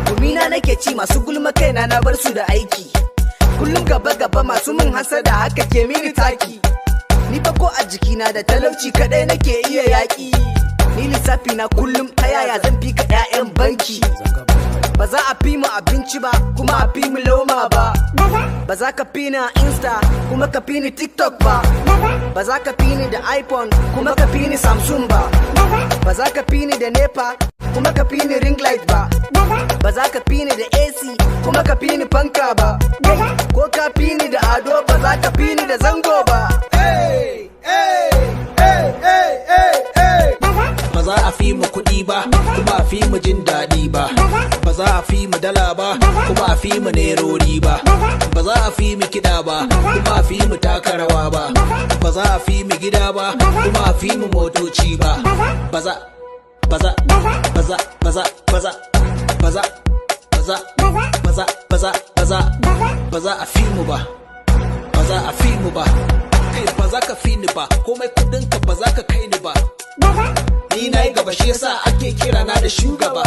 Gumina nake ci masu gulma kaina na bar su da aiki. Kullum gaba masu min hasada haka ke mini taki. Ni fa ko a jikina da talauci kadai nake iya yaki. Ni lissafi na kullum ta yaya zan fi ka 'ya'yan banki. Ba za a fi mu abinci ba kuma a fi mu loma ba. Ba za ka fi ni a Insta kuma ka fi ni TikTok ba. Ba za ka fi ni da iPhone kuma ka fi ni Samsung ba. Ba za ka fi ni da NEPA kuma ka fi ni ring light ba. Ba za ka fi ni da AC kuma ka fi ni fanka ba. Ko ka fi ni da ado ba za ka fi ni da zango ba. Ba za a fi mu kuɗi ba kuma a fi mu jin daɗi ba. Ba za a fi mu dala ba kuma a fi mu nerori ba. Ba za a fi mu kiɗa ba kuma a fi mu taka rawa ba. Ba za a fi mu gida ba kuma a fi mu motoci ba. Ba za a fi mu ba. Ba za a fi mu ba. Kai ba za ka fi ni ba, komai kudinka ba za ka kai ni ba. Ni na yi gaba shi yasa ake kira na da shugaba.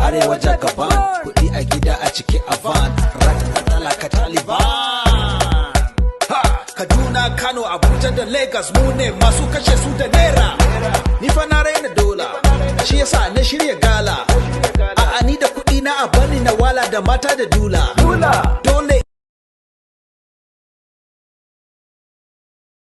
Arewa jagaban, kuɗi a gida a ciki a van, ratatala ka Taliban. Kaduna, Kano, Abuja da Lagos mu ne masu kashe su da naira. Ni fa na raina dola, shi yasa na shirya gala. A'a ni da kuɗi na a bani na wala da mata da dula.